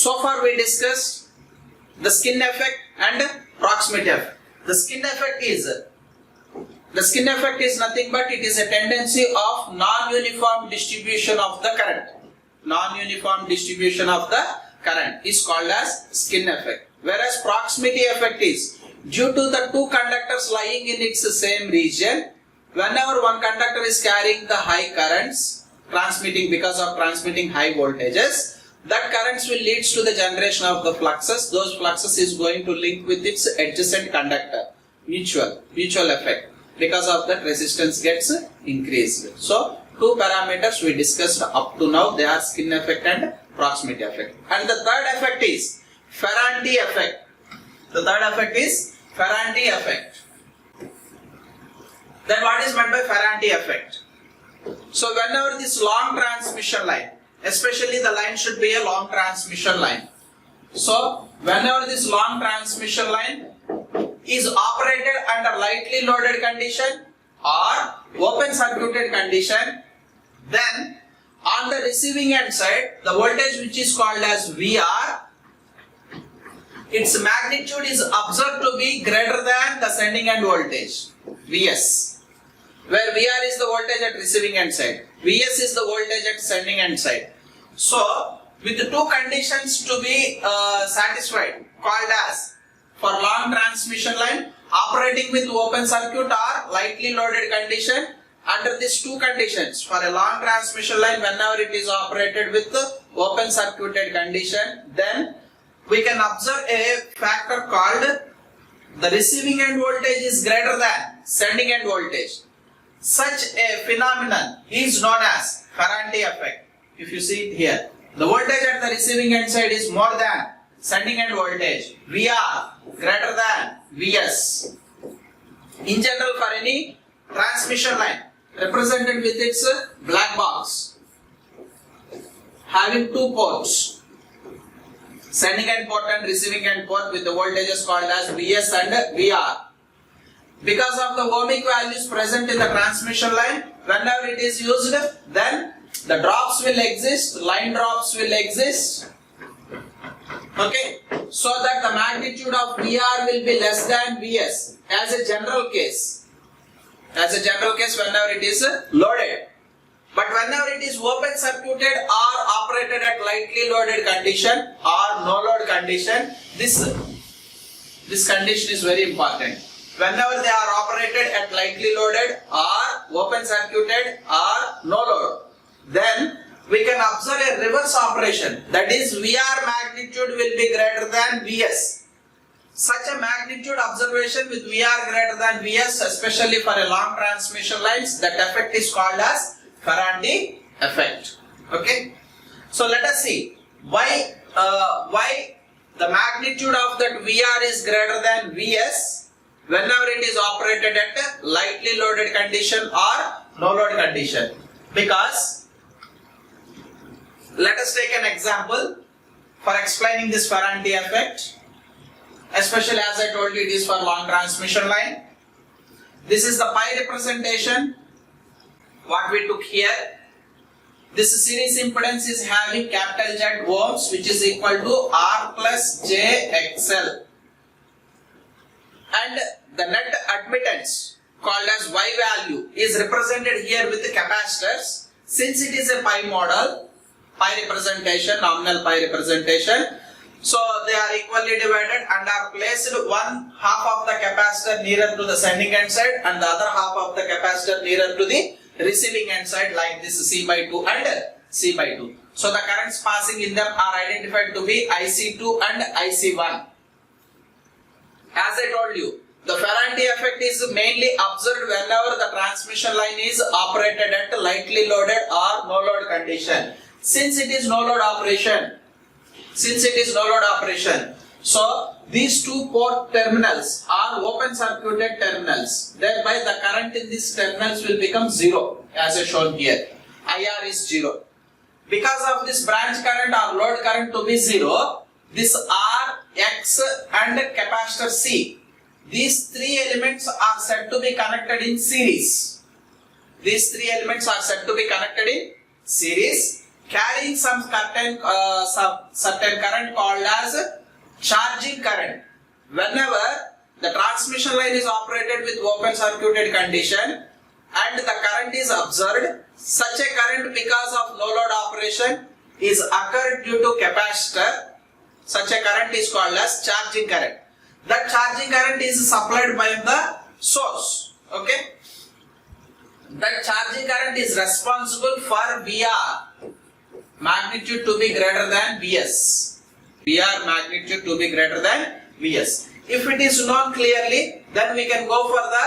So far we discussed the skin effect and proximity effect. The skin effect is nothing but it is a tendency of non-uniform distribution of the current. Non-uniform distribution of the current is called as skin effect. Whereas proximity effect is due to the two conductors lying in its same region, whenever one conductor is carrying the high currents, because of transmitting high voltages, that currents will lead to the generation of the fluxes. Those fluxes is going to link with its adjacent conductor. Mutual effect. Because of that, resistance gets increased. So, two parameters we discussed up to now. They are skin effect and proximity effect. And the third effect is Ferranti effect. The third effect is Ferranti effect. Then what is meant by Ferranti effect? So whenever this long transmission line, especially the line should be a long transmission line. So whenever this long transmission line is operated under lightly loaded condition or open circuited condition, then on the receiving end side, the voltage which is called as VR, its magnitude is observed to be greater than the sending end voltage, Vs. Where VR is the voltage at receiving end side, Vs is the voltage at sending end side. So, with the two conditions to be satisfied, called as for long transmission line, operating with open circuit or lightly loaded condition, under these two conditions, for a long transmission line, whenever it is operated with the open circuited condition, then we can observe a factor called the receiving end voltage is greater than sending end voltage. Such a phenomenon is known as Ferranti effect. If you see it here, the voltage at the receiving end side is more than sending end voltage, VR greater than Vs. In general, for any transmission line represented with its black box having two ports, sending end port and receiving end port, with the voltages called as Vs and VR. Because of the ohmic values present in the transmission line, whenever it is used, then the drops will exist, line drops will exist. Okay, so that the magnitude of VR will be less than Vs as a general case. Whenever it is loaded. But whenever it is open circuited or operated at lightly loaded condition or no load condition, this condition is very important. Whenever they are operated at lightly loaded or open circuited or no load, then we can observe a reverse operation. That is, VR magnitude will be greater than Vs. Such a magnitude observation with VR greater than Vs, especially for a long transmission lines, that effect is called as Ferranti effect. Okay. So let us see why the magnitude of that VR is greater than Vs whenever it is operated at a lightly loaded condition or no load condition. Because let us take an example for explaining this Ferranti effect. Especially as I told you, it is for long transmission line. This is the pi representation what we took here. This series impedance is having capital Z ohms, which is equal to R plus J XL. And the net admittance called as Y value is represented here with the capacitors. Since it is a pi model, pi representation, nominal pi representation, so they are equally divided and are placed one half of the capacitor nearer to the sending end side and the other half of the capacitor nearer to the receiving end side, like this C by 2 and C by 2. So the currents passing in them are identified to be IC2 and IC1. As I told you, the Ferranti effect is mainly observed whenever the transmission line is operated at lightly loaded or no load condition. Since it is no load operation, so these two port terminals are open circuited terminals. Thereby the current in these terminals will become zero, as I shown here. IR is 0. Because of this branch current or load current to be 0, this R, X and capacitor C, these three elements are said to be connected in series. carrying some certain current called as charging current. Whenever the transmission line is operated with open circuited condition and the current is observed, such a current because of no load operation is occurred due to capacitor. Such a current is called as charging current. That charging current is supplied by the source. Okay. That charging current is responsible for VR magnitude to be greater than Vs. VR magnitude to be greater than Vs. If it is known clearly, then we can go for the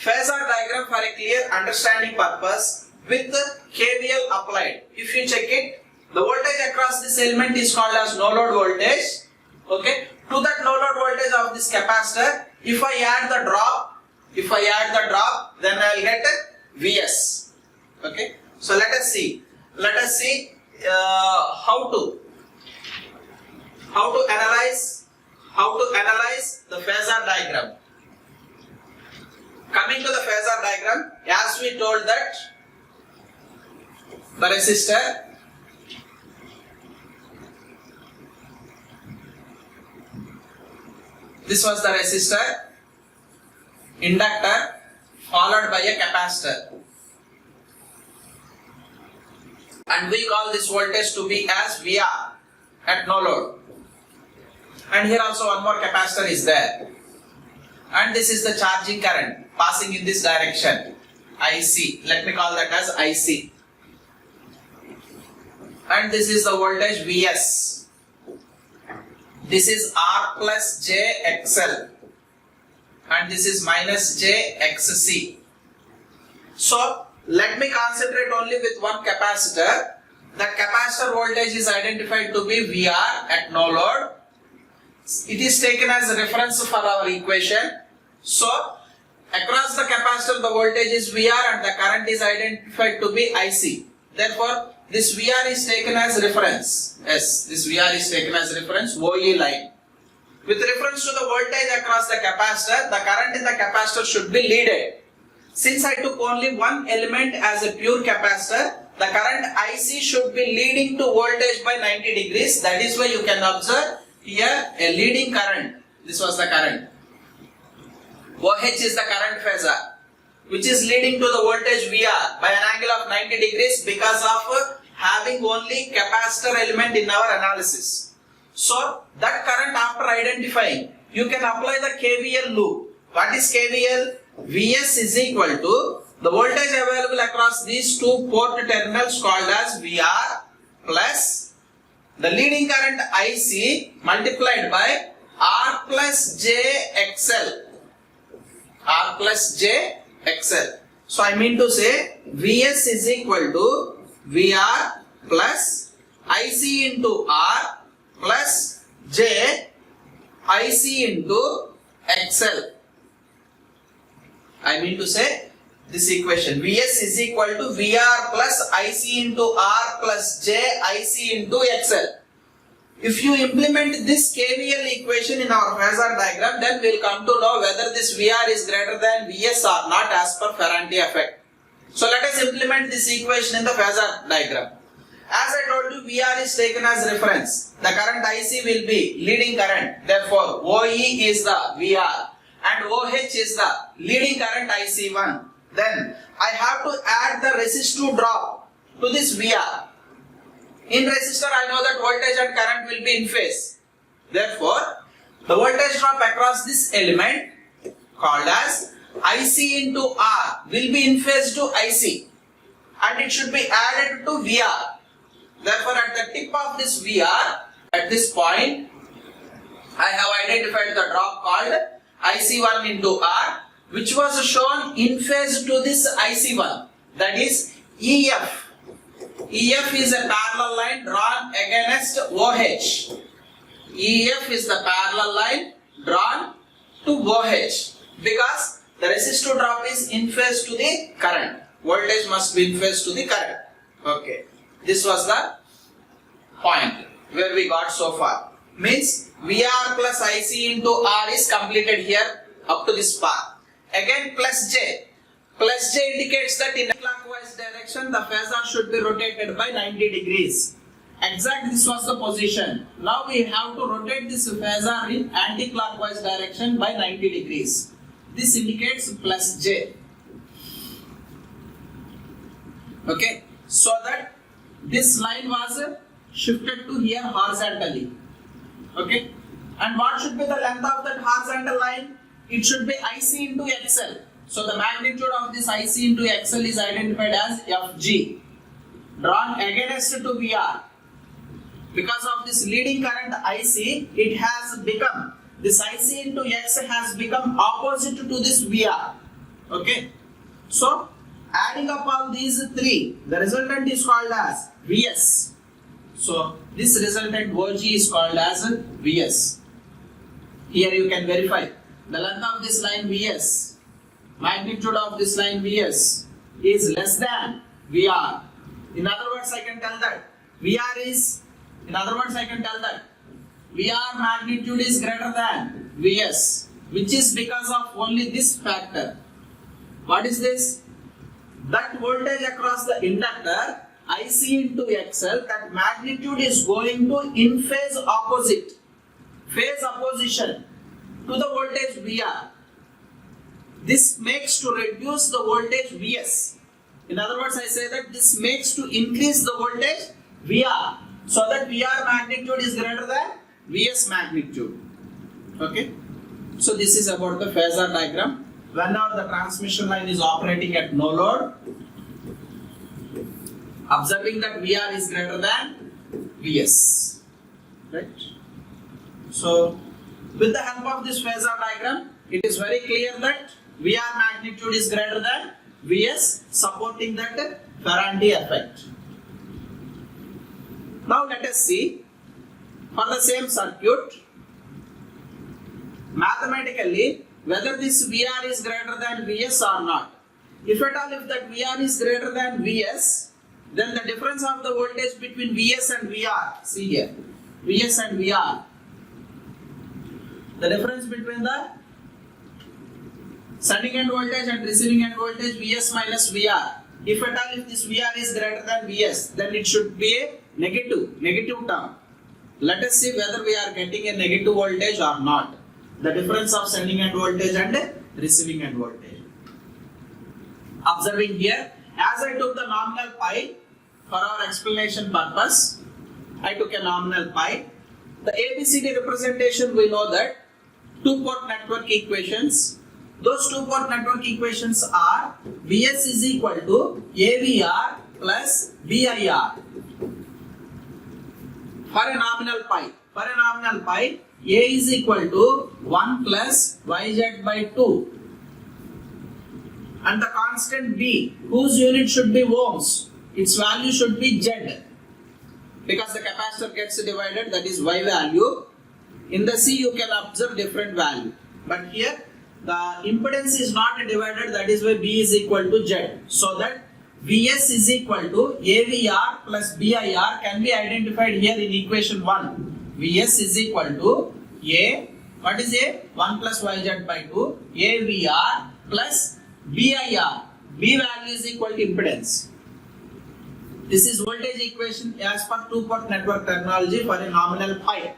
phasor diagram for a clear understanding purpose with KVL applied. If you check it, the voltage across this element is called as no load voltage. Okay. To that no load voltage of this capacitor, if I add the drop, then I will get Vs. Okay. So let us see. How to analyze the phasor diagram. Coming to the phasor diagram, as we told that the resistor this was the resistor, inductor followed by a capacitor, and we call this voltage to be as VR at no load. And here also one more capacitor is there, and this is the charging current passing in this direction, IC. Let me call that as IC. And this is the voltage Vs. This is R plus J XL, and this is minus J XC. So let me concentrate only with one capacitor. The capacitor voltage is identified to be VR at no load. It is taken as a reference for our equation. So across the capacitor the voltage is VR and the current is identified to be IC. Therefore this VR is taken as reference. Yes, this VR is taken as reference, OE line. With reference to the voltage across the capacitor, the current in the capacitor should be leaded. Since I took only one element as a pure capacitor, the current IC should be leading to voltage by 90 degrees. That is why you can observe here a leading current. This was the current. OH is the current phasor, which is leading to the voltage VR by an angle of 90 degrees because of having only capacitor element in our analysis. So that current, after identifying, you can apply the KVL loop. What is KVL? Vs is equal to the voltage available across these two port terminals called as VR plus the leading current IC multiplied by R plus J XL. R plus J XL. So I mean to say Vs is equal to VR plus IC into R plus J IC into XL. I mean to say this equation Vs is equal to VR plus IC into R plus J IC into XL. If you implement this KVL equation in our phasor diagram, then we will come to know whether this VR is greater than Vs or not as per Ferranti effect. So let us implement this equation in the phasor diagram. As I told you, VR is taken as reference. The current IC will be leading current. Therefore, OE is the VR and OH is the leading current IC1. Then I have to add the resistive drop to this VR. In resistor, I know that voltage and current will be in phase. Therefore, the voltage drop across this element called as IC into R will be in phase to IC and it should be added to VR. Therefore, at the tip of this VR, at this point, I have identified the drop called IC1 into R, which was shown in phase to this IC1, that is EF. EF is a parallel line drawn against OH. EF is the parallel line drawn to OH because the resistive drop is in phase to the current. Voltage must be in phase to the current. Okay. This was the point where we got so far. Means VR plus IC into R is completed here up to this part. Again plus J. Plus J indicates that in clockwise direction the phasor should be rotated by 90 degrees. Exact this was the position. Now we have to rotate this phasor in anti-clockwise direction by 90 degrees. This indicates plus J. Okay, so that this line was shifted to here horizontally. Okay, and what should be the length of that horizontal line? It should be IC into XL. So the magnitude of this IC into XL is identified as FG, drawn against to VR. Because of this leading current IC, it has become, this IC into X has become opposite to this VR. Okay, so adding up all these three, the resultant is called as Vs. So this resultant OG is called as Vs. Here you can verify the length of this line Vs, magnitude of this line Vs is less than VR. In other words, I can tell that VR magnitude is greater than Vs, which is because of only this factor. What is this? That voltage across the inductor IC into XL, that magnitude is going to in phase opposition to the voltage VR. This makes to reduce the voltage Vs. In other words, I say that this makes to increase the voltage VR, so that VR magnitude is greater than Vs magnitude. Okay, so this is about the phasor diagram. Whenever the transmission line is operating at no load, observing that VR is greater than Vs, right? So with the help of this phasor diagram, it is very clear that VR magnitude is greater than Vs, supporting that Ferranti effect. Now let us see, for the same circuit, mathematically, whether this VR is greater than Vs or not. If at all, if that VR is greater than Vs, then the difference of the voltage between Vs and VR, see here, Vs and VR, the difference between the sending end voltage and receiving end voltage Vs minus VR, if at all, if this VR is greater than Vs, then it should be a negative term. Let us see whether we are getting a negative voltage or not. The difference of sending end voltage and receiving end voltage. Observing here, as I took the nominal pi for our explanation purpose, I took a nominal pi. The ABCD representation, we know that two-port network equations. Those two-port network equations are Vs is equal to AVR plus BIR. For a nominal pi, A is equal to 1 plus Yz by 2. And the constant B, whose unit should be ohms, its value should be Z. Because the capacitor gets divided, that is Y value. In the C, you can observe different value. But here, the impedance is not divided, that is why B is equal to Z. So that Vs is equal to AVR plus BIR can be identified here in equation 1. Vs is equal to A, what is A? 1 plus Yz by 2, AVR plus BIR. B value is equal to impedance. This is voltage equation as per two-port network terminology for a nominal pi.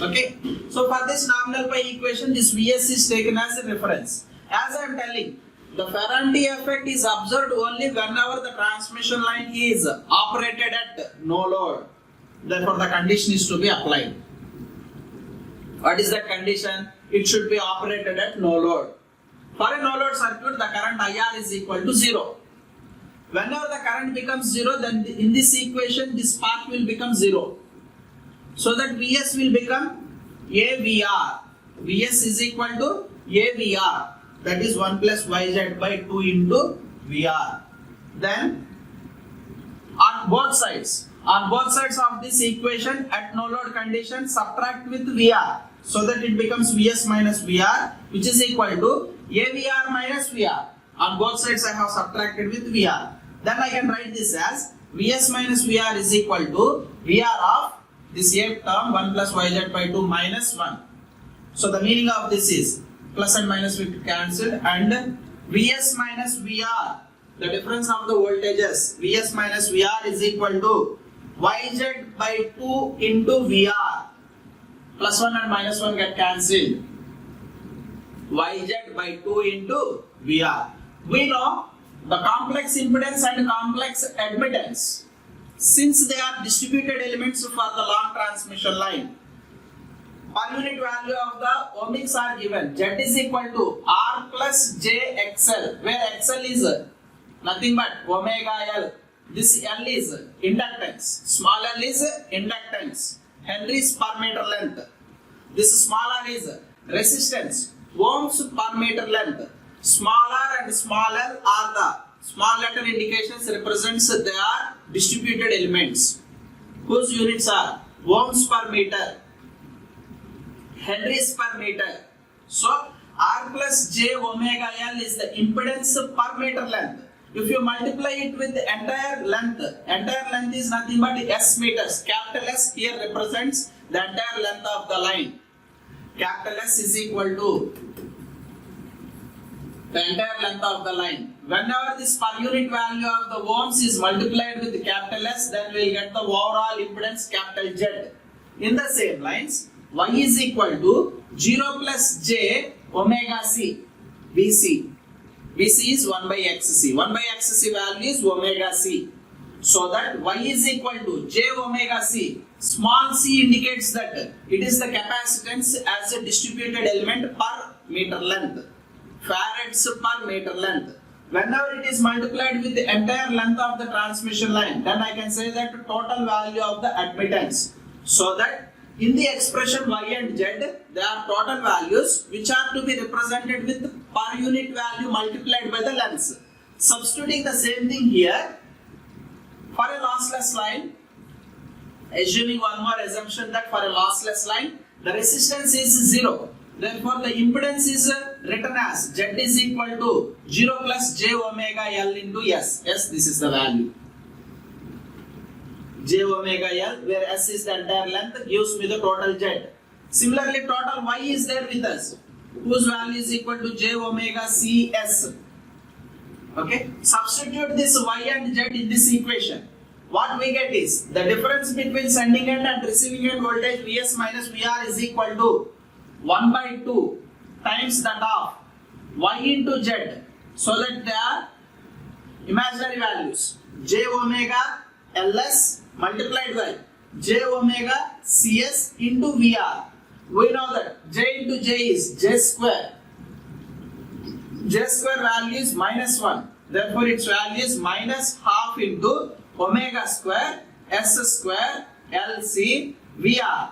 Okay, so for this nominal pi equation, this Vs is taken as a reference. As I am telling, the Ferranti effect is observed only whenever the transmission line is operated at no load. Therefore, the condition is to be applied. What is that condition? It should be operated at no load. For a no load circuit, the current IR is equal to 0. Whenever the current becomes 0, then in this equation, this path will become 0. So that Vs will become AVR. Vs is equal to AVR. That is 1 plus Yz by 2 into VR. Then on both sides of this equation at no load condition, subtract with VR, so that it becomes Vs minus VR, which is equal to AVR minus VR. On both sides I have subtracted with VR. Then I can write this as Vs minus VR is equal to VR of this A term 1 plus Yz by 2 minus 1. So the meaning of this is plus and minus will be cancelled and Vs minus Vr, the difference of the voltages, Vs minus Vr is equal to Yz by 2 into Vr. Plus 1 and minus 1 get cancelled. Yz by 2 into Vr. We know the complex impedance and complex admittance. Since they are distributed elements for the long transmission line, per unit value of the ohmics are given. Z is equal to R plus J XL, where XL is nothing but omega L. This L is inductance. Small l is inductance. Henry's per meter length. This small r is resistance. Ohms per meter length. Small r and small l are the small letter indications represents they are distributed elements whose units are ohms per meter, Henry's per meter. So R plus J omega L is the impedance per meter length. If you multiply it with the entire length is nothing but S meters. Capital S here represents the entire length of the line. Capital S is equal to the entire length of the line. Whenever this per unit value of the ohms is multiplied with capital S, then we will get the overall impedance capital Z. In the same lines, Y is equal to 0 plus J omega C Vc. Vc is 1 by Xc. 1 by Xc value is omega C. So that Y is equal to J omega C. Small c indicates that it is the capacitance as a distributed element per meter length. Farads per meter length. Whenever it is multiplied with the entire length of the transmission line, then I can say that total value of the admittance. So that in the expression Y and Z, there are total values which are to be represented with per unit value multiplied by the lengths. Substituting the same thing here, for a lossless line, assuming one more assumption that for a lossless line, the resistance is 0. Therefore, the impedance is written as Z is equal to 0 plus J omega L into S. Yes, this is the value. J omega L, where S is the entire length, gives me the total Z. Similarly, total Y is there with us, whose value is equal to J omega CS. Okay, substitute this Y and Z in this equation. What we get is the difference between sending end and receiving end voltage Vs minus Vr is equal to 1 by 2 times that of Y into Z, so that they are imaginary values. J omega Ls multiplied by J omega Cs into Vr. We know that J into J is J square. J square value is minus 1. Therefore, its value is minus half into omega square S square Lc Vr.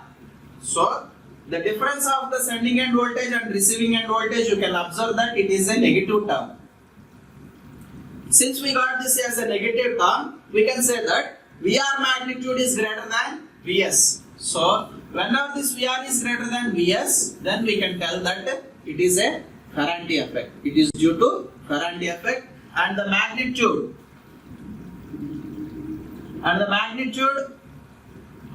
So, the difference of the sending end voltage and receiving end voltage, you can observe that it is a negative term. Since we got this as a negative term, we can say that Vr magnitude is greater than Vs. So, whenever this Vr is greater than Vs, then we can tell that it is a Ferranti effect. It is due to Ferranti effect, and the magnitude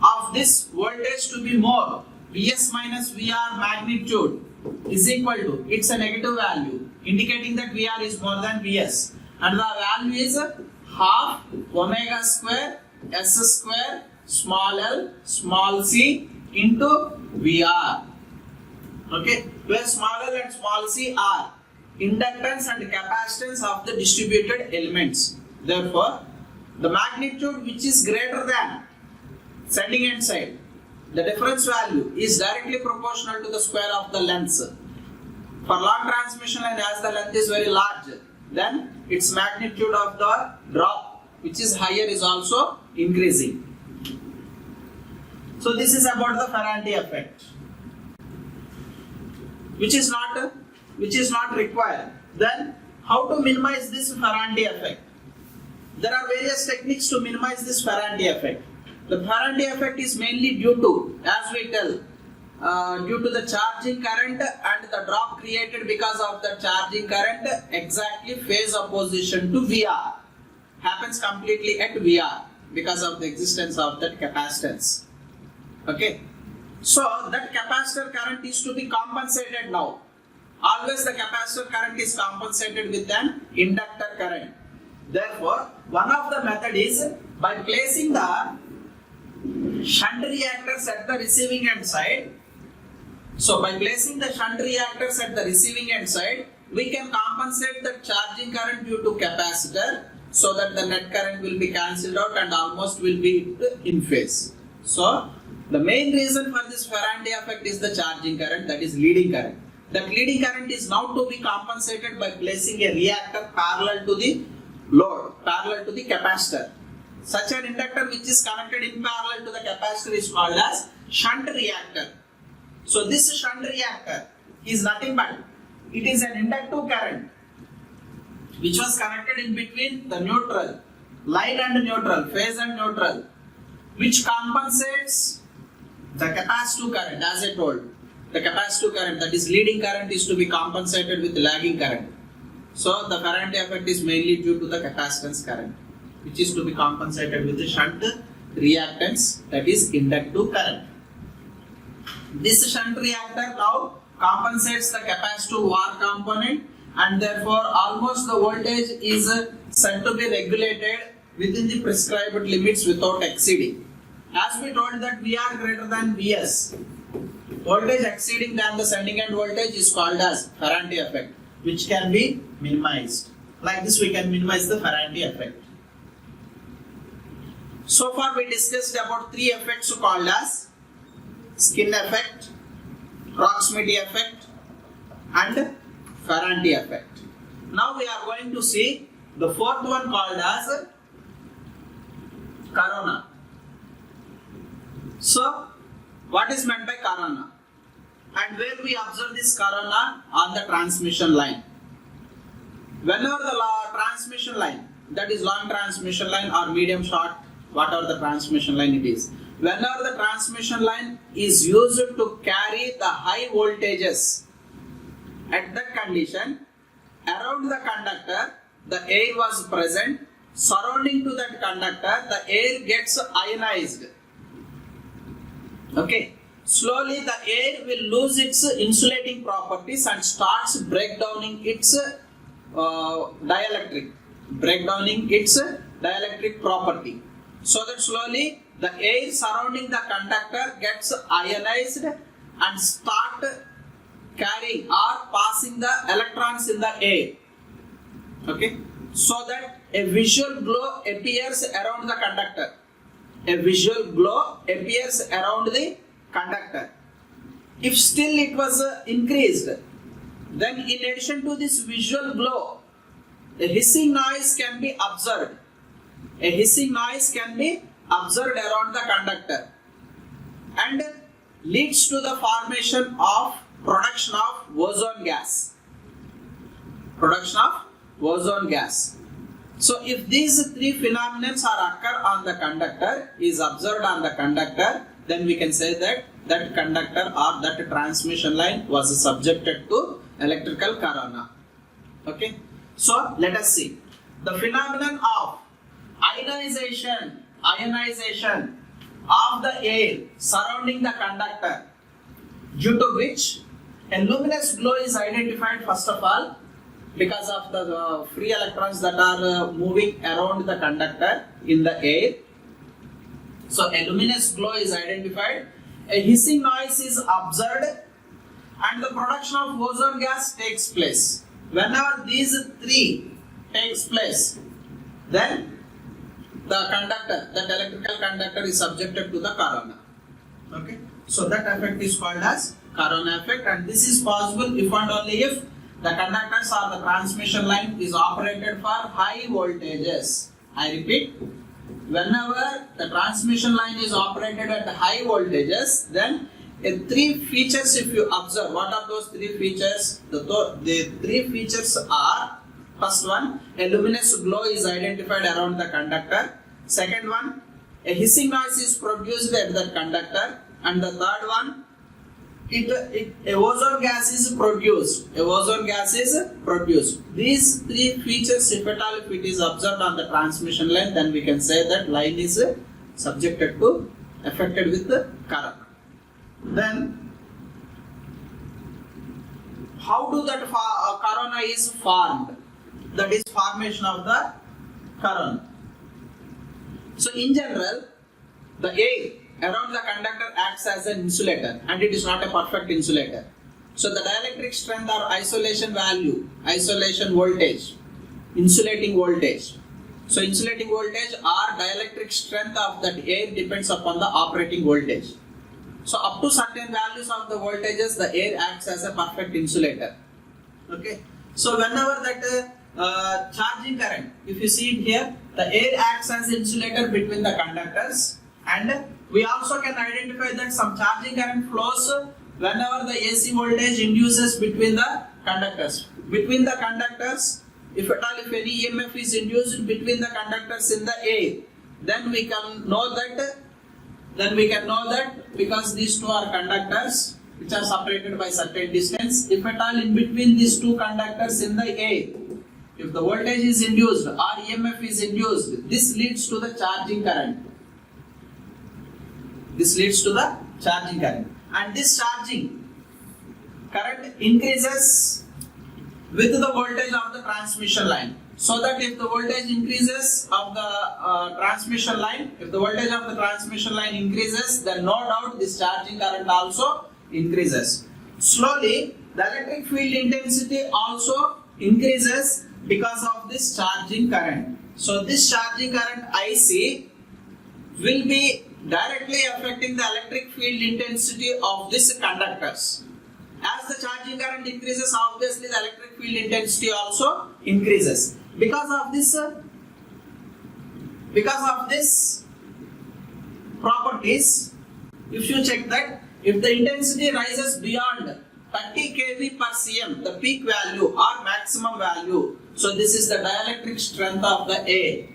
of this voltage to be more, Vs minus Vr magnitude is equal to, it's a negative value, indicating that Vr is more than Vs, and the value is half omega square S square small l small c into Vr. Okay, where small l and small c are inductance and capacitance of the distributed elements. Therefore, the magnitude which is greater than sending end side, the difference value is directly proportional to the square of the lengths. For long transmission line, as the length is very large, then its magnitude of the drop, which is higher, is also increasing. So this is about the Ferranti effect, which is not required. Then how to minimize this Ferranti effect? There are various techniques to minimize this Ferranti effect. The Ferranti effect is mainly due to, as we tell, due to the charging current and the drop created because of the charging current exactly phase opposition to Vr, happens completely at Vr because of the existence of that capacitance. Okay, so that capacitor current is to be compensated now. always the capacitor current is compensated with an inductor current. Therefore, one of the method is by placing the shunt reactors at the receiving end side. So by placing the shunt reactors at the receiving end side, we can compensate the charging current due to capacitor so that the net current will be cancelled out and almost will be in phase. So the main reason for this Faraday effect is the charging current, that is leading current. That leading current is now to be compensated by placing a reactor parallel to the load, parallel to the capacitor. Such an inductor which is connected in parallel to the capacitor is called as shunt reactor. So this shunt reactor is nothing but it is an inductive current which was connected in between the neutral, line and neutral, phase and neutral, which compensates the capacitive current. As I told, the capacitive current, that is leading current, is to be compensated with lagging current. So the Faraday effect is mainly due to the capacitance current, which is to be compensated with the shunt reactance, that is inductive current. This shunt reactor now compensates the capacitive VAR component, and therefore almost the voltage is said to be regulated within the prescribed limits without exceeding. As we told that VR greater than Vs, voltage exceeding than the sending end voltage is called as Faraday effect, which can be minimized. Like this we can minimize the Faraday effect. So far we discussed about three effects called as skin effect, proximity effect and Faraday effect. Now we are going to see the fourth one called as corona. So what is meant by corona and where we observe this corona? On the transmission line. Whenever the transmission line, that is long transmission line or medium short, whatever the transmission line it is, whenever the transmission line is used to carry the high voltages, at that condition, around the conductor, the air was present. Surrounding to that conductor, the air gets ionized. Okay. Slowly the air will lose its insulating properties and starts breakdowning its dielectric property. So that slowly the air surrounding the conductor gets ionized and start carrying or passing the electrons in the air. Okay. So that a visual glow appears around the conductor. A visual glow appears around the conductor. If still it was increased, then in addition to this visual glow, a hissing noise can be observed. A hissing noise can be observed around the conductor and leads to the formation of production of ozone gas. Production of ozone gas. So if these three phenomena occur on the conductor, is observed on the conductor, then we can say that that conductor or that transmission line was subjected to electrical corona. Okay. So let us see the phenomenon of ionization of the air surrounding the conductor, due to which a luminous glow is identified first of all because of the free electrons that are moving around the conductor in the air. So a luminous glow is identified, a hissing noise is observed, and the production of ozone gas takes place. Whenever these three takes place, then the conductor, that electrical conductor, is subjected to the corona. Okay. So that effect is called as corona effect, and this is possible if and only if the conductors or the transmission line is operated for high voltages. I repeat, whenever the transmission line is operated at high voltages, then three features if you observe. What are those three features? The three features are: first one, a luminous glow is identified around the conductor. Second one, a hissing noise is produced at the conductor. And the third one, a ozone gas is produced. A ozone gas is produced. These three features, if at all, if it is observed on the transmission line, then we can say that line is subjected to, affected with the corona. Then, how do that corona is formed? That is formation of the corona. So in general, the air around the conductor acts as an insulator, and it is not a perfect insulator. So the dielectric strength or isolation value, isolation voltage, insulating voltage. So insulating voltage or dielectric strength of that air depends upon the operating voltage. So up to certain values of the voltages, the air acts as a perfect insulator. Okay. So whenever that charging current, if you see it here, the air acts as insulator between the conductors, and we also can identify that some charging current flows whenever the AC voltage induces between the conductors. Between the conductors, if at all if any EMF is induced between the conductors in the air, then we can know that because these two are conductors which are separated by certain distance. If at all in between these two conductors in the air, if the voltage is induced or EMF is induced, this leads to the charging current. This leads to the charging current, and this charging current increases with the voltage of the transmission line. So that if the voltage increases of the transmission line, if the voltage of the transmission line increases, then no doubt this charging current also increases. Slowly, the electric field intensity also increases because of this charging current. So this charging current IC will be directly affecting the electric field intensity of these conductors. As the charging current increases, obviously the electric field intensity also increases. Because of this properties, if you check that, if the intensity rises beyond 30 kV per cm, the peak value or maximum value, so this is the dielectric strength of the air,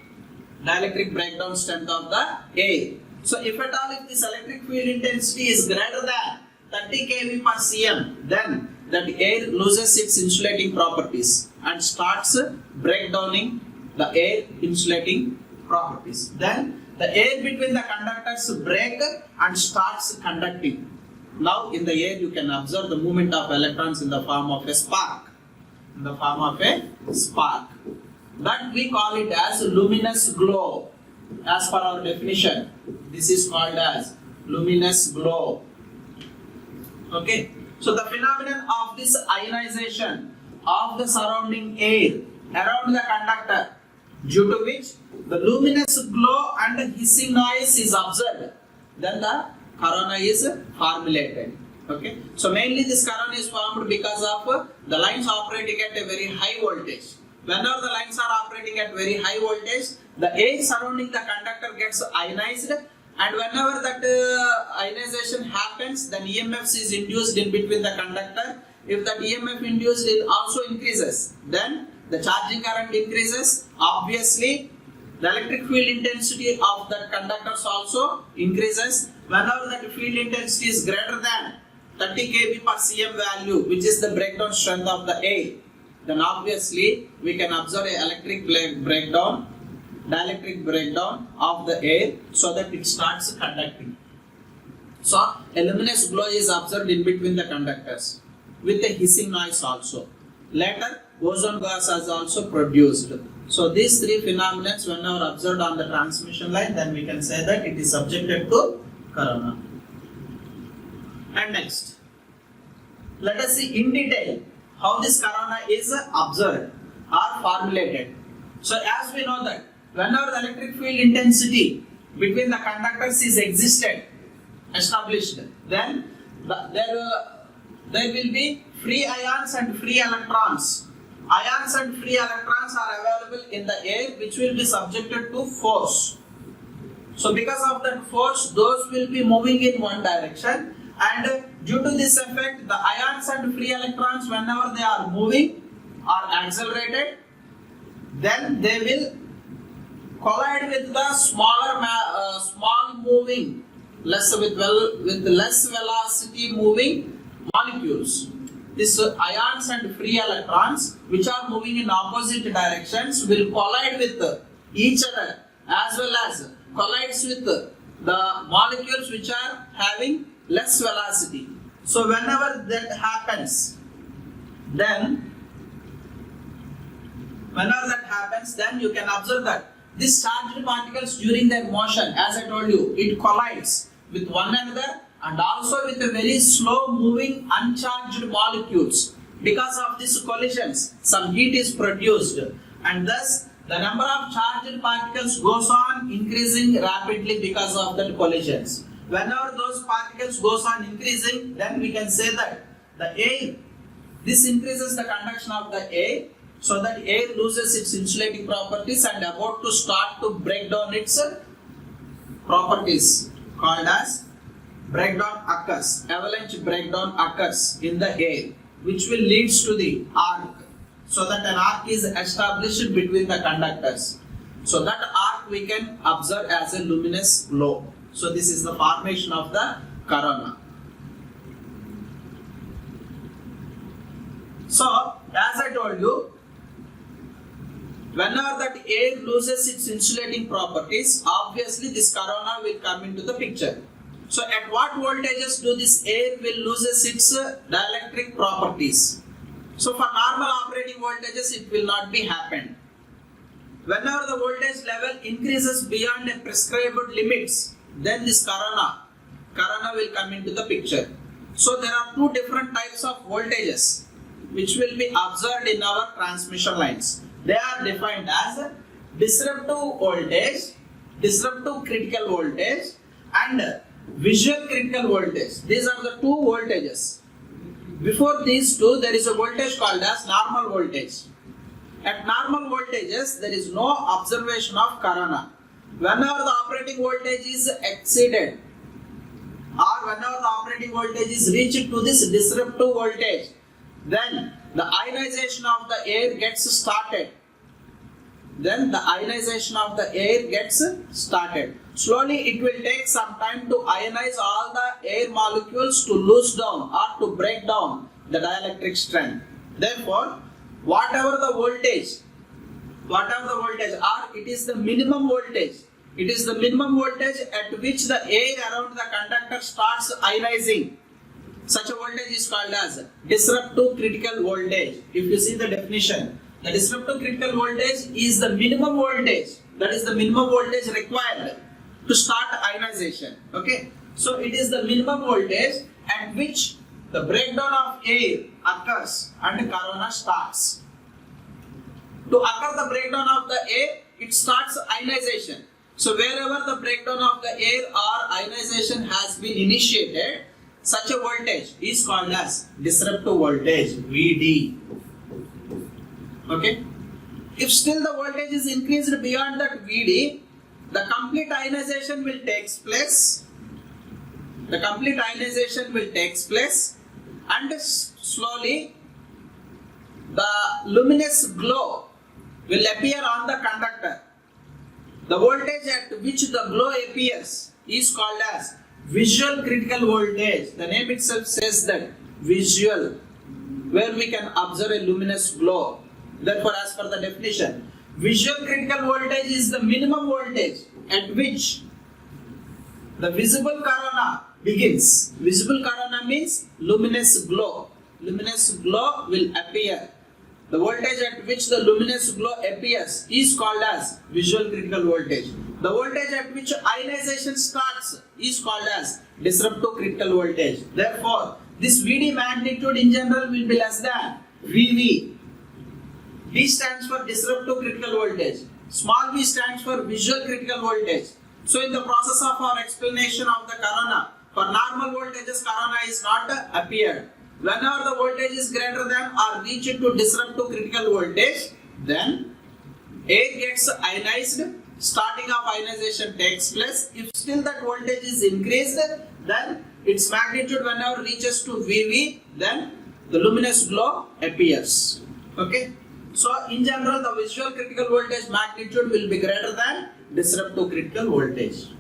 dielectric breakdown strength of the air. So if at all if this electric field intensity is greater than 30 kV per cm, then that air loses its insulating properties and starts breakdowning the air insulating properties. Then the air between the conductors break and starts conducting. Now in the air you can observe the movement of electrons in the form of a spark. In the form of a spark. That we call it as luminous glow. As per our definition, this is called as luminous glow. Okay. So the phenomenon of this ionization of the surrounding air around the conductor, due to which the luminous glow and hissing noise is observed, then the corona is formulated. Okay. So mainly this corona is formed because of the lines operating at a very high voltage. Whenever the lines are operating at very high voltage, the air surrounding the conductor gets ionized, and whenever that ionization happens, then EMF is induced in between the conductor. If that EMF induced also increases, then the charging current increases. Obviously, the electric field intensity of that conductors also increases. Whenever that field intensity is greater than 30 kV per cm value, which is the breakdown strength of the air, then obviously we can observe an electric breakdown, dielectric breakdown of the air, so that it starts conducting. So a luminous glow is observed in between the conductors with a hissing noise also. Later, ozone gas is also produced. So these three phenomena whenever observed on the transmission line, then we can say that it is subjected to corona. And next, let us see in detail how this corona is observed or formulated. So as we know that whenever the electric field intensity between the conductors is established, then there will be free ions and free electrons. Ions and free electrons are available in the air, which will be subjected to force. So because of that force, those will be moving in one direction, and due to this effect, the ions and free electrons, whenever they are moving or accelerated, then they will collide with the small moving, with less velocity moving molecules. These ions and free electrons, which are moving in opposite directions, will collide with each other, as well as collides with the molecules which are having less velocity. So whenever that happens, then whenever that happens, then you can observe that these charged particles during their motion, as I told you, it collides with one another and also with a very slow moving uncharged molecules. Because of these collisions, some heat is produced, and thus the number of charged particles goes on increasing rapidly because of the collisions. Whenever those particles goes on increasing, then we can say that the air, this increases the conduction of the air, so that air loses its insulating properties and about to start to break down its properties, called as breakdown occurs, avalanche breakdown occurs in the air, which will leads to the arc, so that an arc is established between the conductors. So that arc we can observe as a luminous glow. So this is the formation of the corona. So as I told you, whenever that air loses its insulating properties, obviously this corona will come into the picture. So at what voltages do this air will loses its dielectric properties? So for normal operating voltages, it will not be happened. Whenever the voltage level increases beyond a prescribed limits, then this corona will come into the picture. So there are two different types of voltages which will be observed in our transmission lines. They are defined as disruptive voltage, disruptive critical voltage, and visual critical voltage. These are the two voltages. Before these two, there is a voltage called as normal voltage. At normal voltages, there is no observation of corona. Whenever the operating voltage is exceeded, or whenever the operating voltage is reached to this disruptive voltage, then the ionization of the air gets started. Slowly it will take some time to ionize all the air molecules to lose down or to break down the dielectric strength. Therefore, whatever the voltage, or it is the minimum voltage. It is the minimum voltage at which the air around the conductor starts ionizing. Such a voltage is called as disruptive critical voltage. If you see the definition, the disruptive critical voltage is the minimum voltage. That is the minimum voltage required to start ionization. Okay. So it is the minimum voltage at which the breakdown of air occurs and corona starts. To occur the breakdown of the air, it starts ionization. So wherever the breakdown of the air or ionization has been initiated, such a voltage is called as disruptive voltage, VD. Okay. If still the voltage is increased beyond that VD, the complete ionization will take place. And slowly the luminous glow will appear on the conductor. The voltage at which the glow appears is called as visual critical voltage. The name itself says that visual, where we can observe a luminous glow. Therefore, as per the definition, visual critical voltage is the minimum voltage at which the visible corona begins. Visible corona means luminous glow. Luminous glow will appear. The voltage at which the luminous glow appears is called as visual critical voltage. The voltage at which ionization starts is called as disruptive critical voltage. Therefore, this VD magnitude in general will be less than VV. D stands for disruptive critical voltage. Small v stands for visual critical voltage. So in the process of our explanation of the corona, for normal voltages, corona is not appeared. Whenever the voltage is greater than or reached to disruptive critical voltage, then air gets ionized, starting of ionization takes place. If still that voltage is increased, then its magnitude whenever reaches to VV, then the luminous glow appears. Okay. So in general, the visual critical voltage magnitude will be greater than disruptive critical voltage.